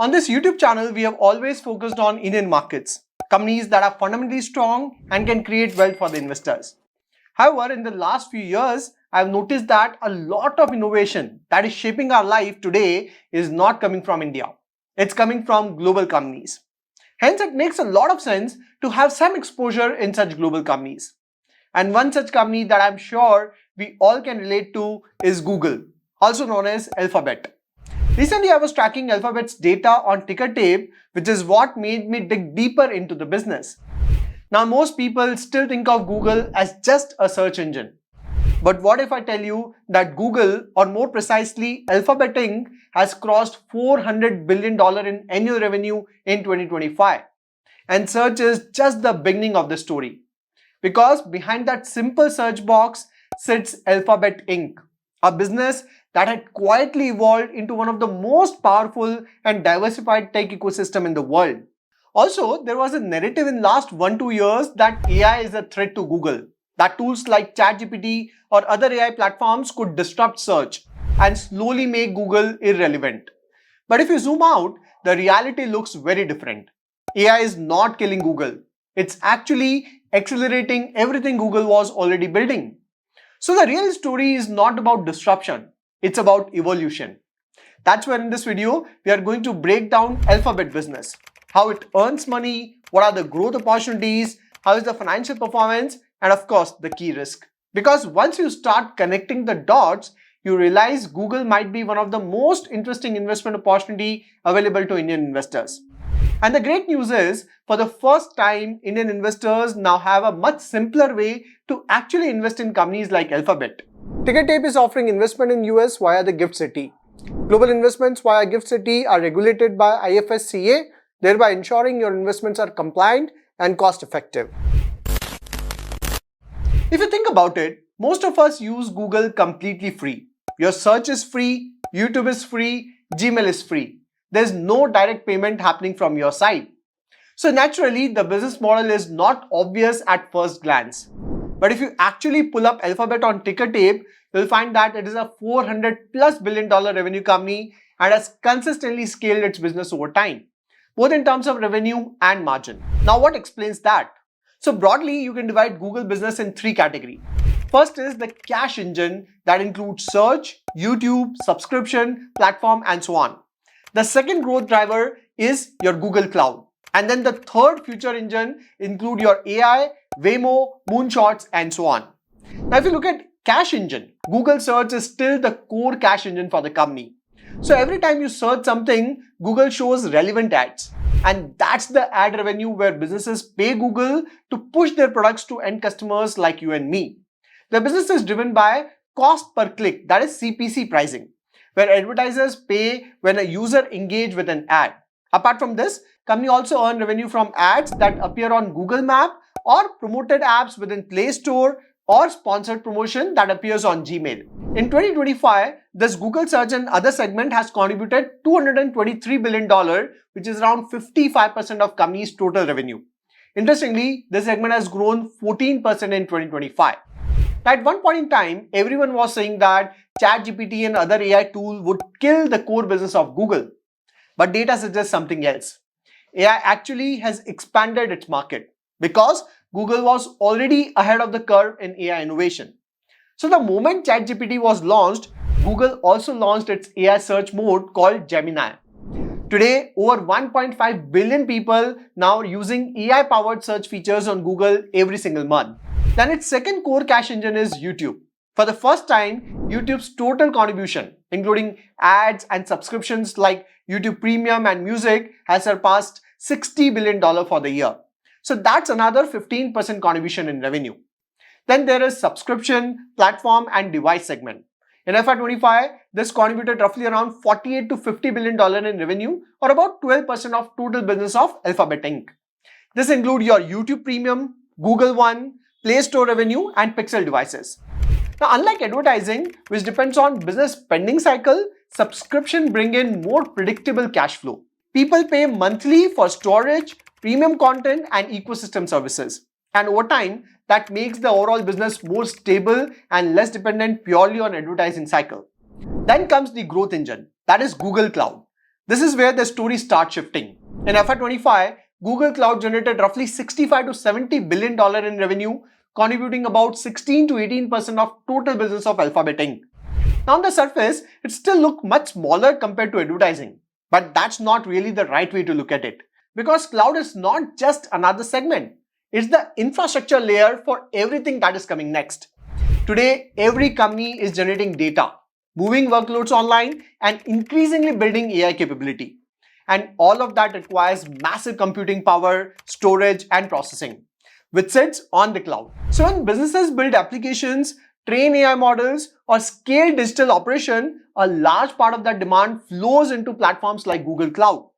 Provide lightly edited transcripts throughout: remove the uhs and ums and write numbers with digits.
On this YouTube channel, we have always focused on Indian markets, companies that are fundamentally strong and can create wealth for the investors. However, in the last few years, I've noticed that a lot of innovation that is shaping our life today is not coming from India. It's coming from global companies. Hence, it makes a lot of sense to have some exposure in such global companies. And one such company that I'm sure we all can relate to is Google, also known as Alphabet. Recently, I was tracking Alphabet's data on ticker tape, which is what made me dig deeper into the business. Now, most people still think of Google as just a search engine. But what if I tell you that Google, or more precisely Alphabet Inc., has crossed $400 billion in annual revenue in 2025? And search is just the beginning of the story. Because behind that simple search box sits Alphabet Inc., a business that had quietly evolved into one of the most powerful and diversified tech ecosystem in the world. Also, there was a narrative in last 1-2 years that AI is a threat to Google, that tools like ChatGPT or other AI platforms could disrupt search and slowly make Google irrelevant. But if you zoom out, the reality looks very different. AI is not killing Google. It's actually accelerating everything Google was already building. So the real story is not about disruption. It's about evolution. That's where in this video, we are going to break down Alphabet business. How it earns money, what are the growth opportunities, how is the financial performance, and of course, the key risk. Because once you start connecting the dots, you realize Google might be one of the most interesting investment opportunity available to Indian investors. And the great news is, for the first time, Indian investors now have a much simpler way to actually invest in companies like Alphabet. Ticker Tape is offering investment in US via the GIFT City. Global investments via GIFT City are regulated by IFSCA, thereby ensuring your investments are compliant and cost effective. If you think about it, most of us use Google completely free. Your search is free, YouTube is free, Gmail is free. There's no direct payment happening from your side. So naturally, the business model is not obvious at first glance. But if you actually pull up Alphabet on ticker tape, you'll find that it is a $400+ billion revenue company and has consistently scaled its business over time, both in terms of revenue and margin. Now, what explains that? So broadly, you can divide Google business in 3 categories. First is the cash engine that includes search, YouTube, subscription, platform, and so on. The second growth driver is your Google Cloud. And then the third future engine include your AI, Waymo, moonshots, and so on. Now, if you look at cash engine, Google search is still the core cash engine for the company. So every time you search something, Google shows relevant ads. And that's the ad revenue where businesses pay Google to push their products to end customers like you and me. The business is driven by cost per click, that is CPC pricing, where advertisers pay when a user engages with an ad. Apart from this, company also earn revenue from ads that appear on Google Map or promoted apps within Play Store or sponsored promotion that appears on Gmail. In 2025, this Google search and other segment has contributed $223 billion, which is around 55% of company's total revenue. Interestingly, this segment has grown 14% in 2025. At one point in time, everyone was saying that ChatGPT and other AI tools would kill the core business of Google. But data suggests something else. AI actually has expanded its market because Google was already ahead of the curve in AI innovation. So the moment ChatGPT was launched, Google also launched its AI search mode called Gemini. Today, over 1.5 billion people now are using AI-powered search features on Google every single month. Then its second core cash engine is YouTube. For the first time, YouTube's total contribution, including ads and subscriptions like YouTube Premium and Music, has surpassed $60 billion for the year. So that's another 15% contribution in revenue. Then there is subscription, platform, and device segment. In FY25, this contributed roughly around $48 to $50 billion in revenue, or about 12% of total business of Alphabet Inc. This includes your YouTube Premium, Google One, Play Store revenue, and Pixel devices. Now, unlike advertising, which depends on business spending cycle, subscription bring in more predictable cash flow. People pay monthly for storage, premium content, and ecosystem services. And over time, that makes the overall business more stable and less dependent purely on advertising cycle. Then comes the growth engine, that is Google Cloud. This is where the story starts shifting. In FY25, Google Cloud generated roughly $65 to $70 billion in revenue, contributing about 16 to 18% of total business of Alphabet Inc. Now on the surface, it still looks much smaller compared to advertising. But that's not really the right way to look at it. Because cloud is not just another segment. It's the infrastructure layer for everything that is coming next. Today, every company is generating data, moving workloads online, and increasingly building AI capability. And all of that requires massive computing power, storage, and processing, which sits on the cloud. So when businesses build applications, train AI models, or scale digital operation, a large part of that demand flows into platforms like Google Cloud.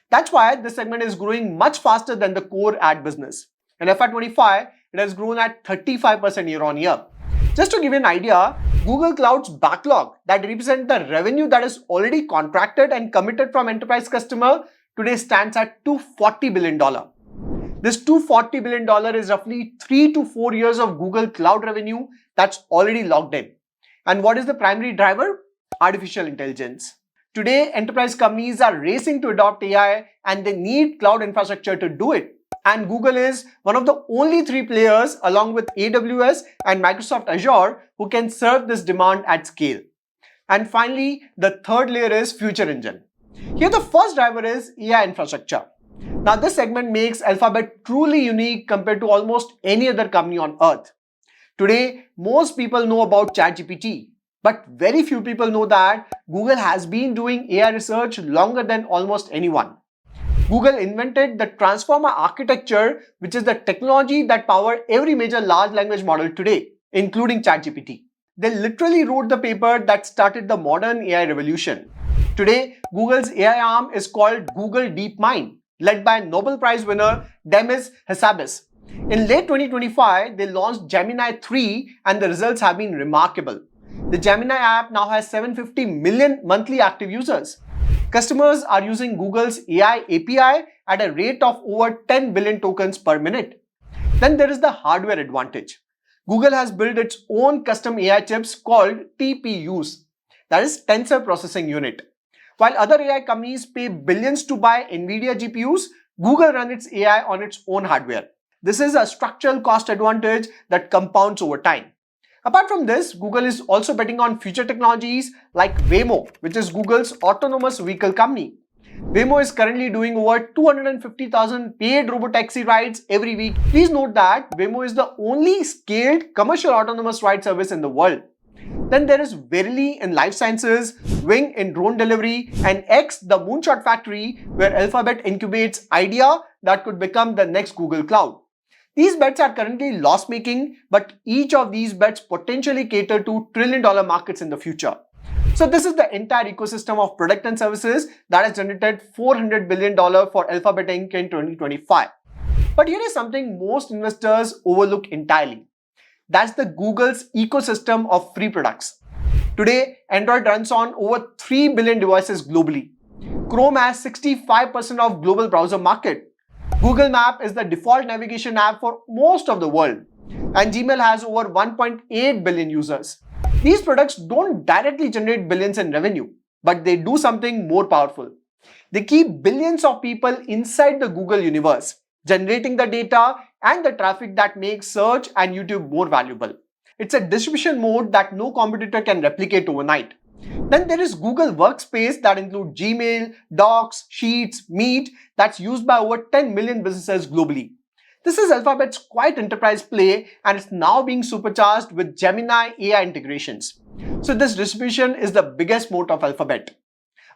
That's why this segment is growing much faster than the core ad business. In FY25, it has grown at 35% year on year. Just to give you an idea, Google Cloud's backlog that represents the revenue that is already contracted and committed from enterprise customer today stands at $240 billion. This $240 billion is roughly 3 to 4 years of Google Cloud revenue that's already locked in. And what is the primary driver? Artificial intelligence. Today, enterprise companies are racing to adopt AI and they need cloud infrastructure to do it. And Google is one of the only 3 players along with AWS and Microsoft Azure who can serve this demand at scale. And finally, the third layer is Future Engine. Here the first driver is AI infrastructure. Now this segment makes Alphabet truly unique compared to almost any other company on earth. Today, most people know about ChatGPT, but very few people know that Google has been doing AI research longer than almost anyone. Google invented the transformer architecture, which is the technology that powers every major large language model today, including ChatGPT. They literally wrote the paper that started the modern AI revolution. Today, Google's AI arm is called Google DeepMind, led by Nobel Prize winner Demis Hassabis. In late 2025, they launched Gemini 3 and the results have been remarkable. The Gemini app now has 750 million monthly active users. Customers are using Google's AI API at a rate of over 10 billion tokens per minute. Then there is the hardware advantage. Google has built its own custom AI chips called TPUs, that is Tensor Processing Unit. While other AI companies pay billions to buy NVIDIA GPUs, Google runs its AI on its own hardware. This is a structural cost advantage that compounds over time. Apart from this, Google is also betting on future technologies like Waymo, which is Google's autonomous vehicle company. Waymo is currently doing over 250,000 paid robotaxi rides every week. Please note that Waymo is the only scaled commercial autonomous ride service in the world. Then there is Verily in life sciences, Wing in drone delivery, and X, the moonshot factory, where Alphabet incubates idea that could become the next Google Cloud. These bets are currently loss-making, but each of these bets potentially cater to trillion-dollar markets in the future. So this is the entire ecosystem of product and services that has generated $400 billion for Alphabet Inc. in 2025. But here is something most investors overlook entirely. That's the Google's ecosystem of free products. Today, Android runs on over 3 billion devices globally. Chrome has 65% of global browser market. Google Map is the default navigation app for most of the world. And Gmail has over 1.8 billion users. These products don't directly generate billions in revenue, but they do something more powerful. They keep billions of people inside the Google universe, generating the data and the traffic that makes search and YouTube more valuable. It's a distribution mode that no competitor can replicate overnight. Then there is Google Workspace that includes Gmail, Docs, Sheets, Meet that's used by over 10 million businesses globally. This is Alphabet's quiet enterprise play and it's now being supercharged with Gemini AI integrations. So this distribution is the biggest moat of Alphabet.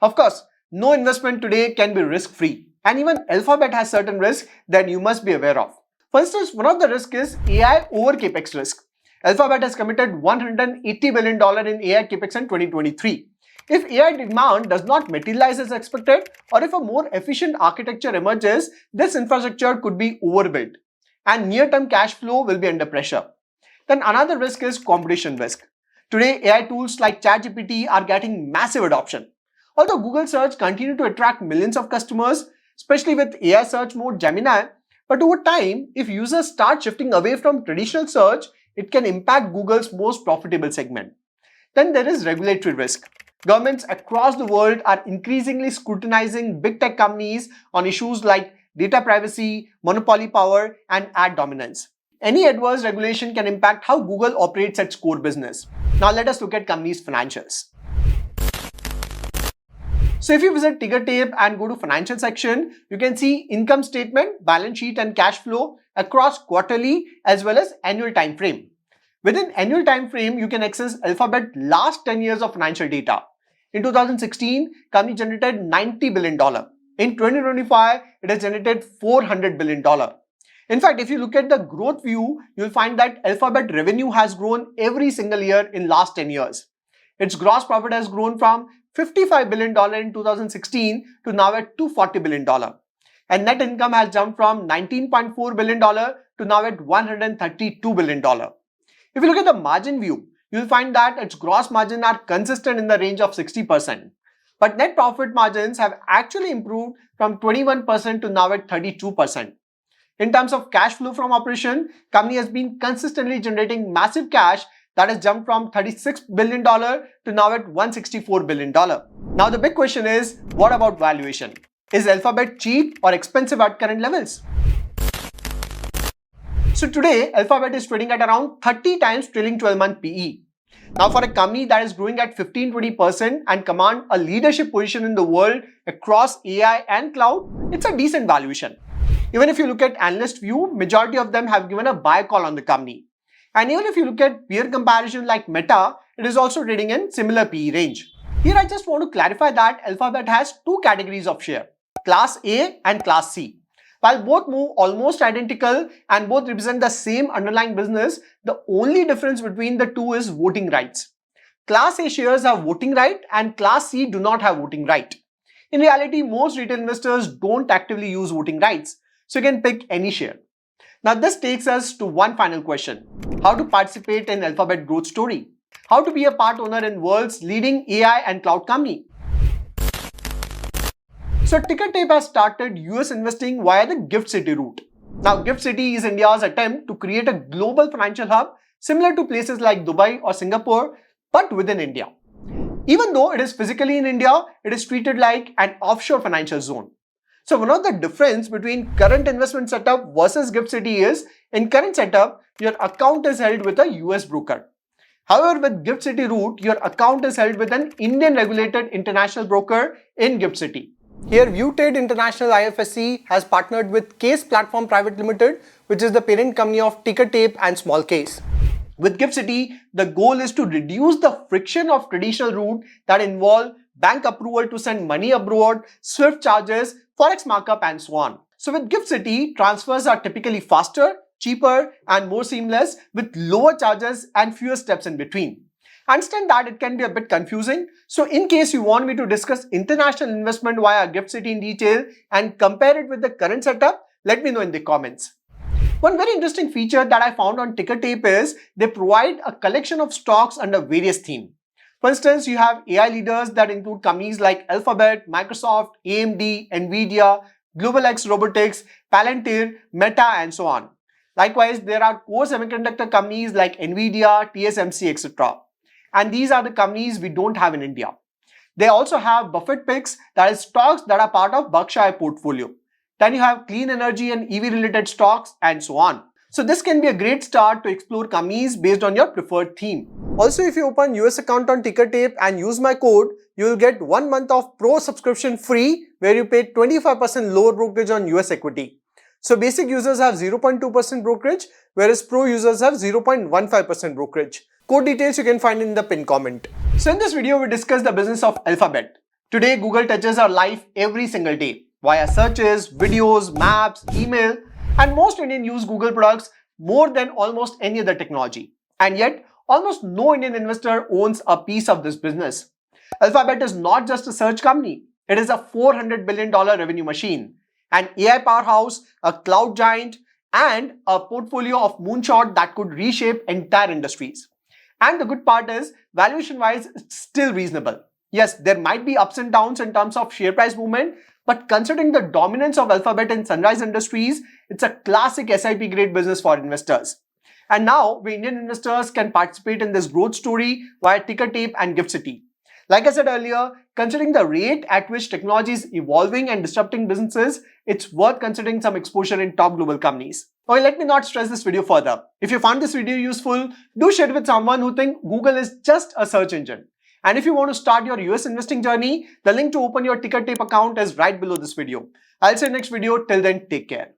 Of course, no investment today can be risk-free. And even Alphabet has certain risks that you must be aware of. For instance, one of the risks is AI over capex risk. Alphabet has committed $180 billion in AI capex in 2023. If AI demand does not materialize as expected, or if a more efficient architecture emerges, this infrastructure could be overbuilt, and near-term cash flow will be under pressure. Then another risk is competition risk. Today, AI tools like ChatGPT are getting massive adoption. Although Google Search continues to attract millions of customers, especially with AI search mode Gemini, but over time, if users start shifting away from traditional search, it can impact Google's most profitable segment. Then there is regulatory risk. Governments across the world are increasingly scrutinizing big tech companies on issues like data privacy, monopoly power, and ad dominance. Any adverse regulation can impact how Google operates its core business. Now let us look at companies' financials. So if you visit Ticker Tape and go to financial section, you can see income statement, balance sheet and cash flow across quarterly as well as annual time frame. Within annual time frame, you can access Alphabet last 10 years of financial data. In 2016, company generated $90 billion. In 2025, it has generated $400 billion. In fact, if you look at the growth view, you'll find that Alphabet revenue has grown every single year in last 10 years. Its gross profit has grown from $55 billion in 2016 to now at $240 billion. And net income has jumped from $19.4 billion to now at $132 billion. If you look at the margin view, you'll find that its gross margins are consistent in the range of 60%. But net profit margins have actually improved from 21% to now at 32%. In terms of cash flow from operation, company has been consistently generating massive cash that has jumped from $36 billion to now at $164 billion. Now the big question is, what about valuation? Is Alphabet cheap or expensive at current levels? So today, Alphabet is trading at around 30 times trailing 12-month PE. Now for a company that is growing at 15-20% and command a leadership position in the world across AI and cloud, it's a decent valuation. Even if you look at analyst view, majority of them have given a buy call on the company. And even if you look at peer comparison like Meta, it is also trading in similar PE range. Here I just want to clarify that Alphabet has two categories of share, Class A and Class C. While both move almost identical and both represent the same underlying business, the only difference between the two is voting rights. Class A shares have voting right and Class C do not have voting right. In reality, most retail investors don't actively use voting rights, so you can pick any share. Now this takes us to one final question. How to participate in Alphabet growth story? How to be a part owner in world's leading AI and cloud company? So Ticker Tape has started US investing via the Gift City route. Now Gift City is India's attempt to create a global financial hub similar to places like Dubai or Singapore, but within India. Even though it is physically in India, it is treated like an offshore financial zone. So one of the difference between current investment setup versus Gift City is, in current setup, your account is held with a US broker. However, with Gift City route, your account is held with an Indian regulated international broker in Gift City. Here, ViewTrade International IFSC has partnered with Case Platform Private Limited, which is the parent company of Ticker Tape and Small Case. With Gift City, the goal is to reduce the friction of traditional route that involve bank approval to send money abroad, SWIFT charges, forex markup and so on. So with Gift City, transfers are typically faster, cheaper and more seamless with lower charges and fewer steps in between. Understand that it can be a bit confusing. So in case you want me to discuss international investment via Gift City in detail and compare it with the current setup, let me know in the comments. One very interesting feature that I found on Ticker Tape is they provide a collection of stocks under various themes. For instance, you have AI leaders that include companies like Alphabet, Microsoft, AMD, Nvidia, Global X Robotics, Palantir, Meta, and so on. Likewise, there are core semiconductor companies like Nvidia, TSMC, etc. And these are the companies we don't have in India. They also have Buffett picks, that is stocks that are part of Berkshire portfolio. Then you have clean energy and EV related stocks and so on. So this can be a great start to explore companies based on your preferred theme. Also, if you open US account on Ticker Tape and use my code, you will get 1 month of Pro subscription free where you pay 25% lower brokerage on US equity. So basic users have 0.2% brokerage, whereas Pro users have 0.15% brokerage. Code details you can find in the pinned comment. So in this video, we discussed the business of Alphabet. Today, Google touches our life every single day via searches, videos, maps, email, and most Indians use Google products more than almost any other technology. And yet, almost no Indian investor owns a piece of this business. Alphabet is not just a search company. It is a $400 billion revenue machine, an AI powerhouse, a cloud giant, and a portfolio of moonshots that could reshape entire industries. And the good part is, valuation-wise, it's still reasonable. Yes, there might be ups and downs in terms of share price movement, but considering the dominance of Alphabet in Sunrise Industries, it's a classic SIP grade business for investors. And now, we Indian investors can participate in this growth story via Ticker Tape and Gift City. Like I said earlier, considering the rate at which technology is evolving and disrupting businesses, it's worth considering some exposure in top global companies. Okay, let me not stress this video further. If you found this video useful, do share it with someone who thinks Google is just a search engine. And if you want to start your US investing journey, the link to open your ticker tape account is right below this video. I'll see you next video. Till then, take care.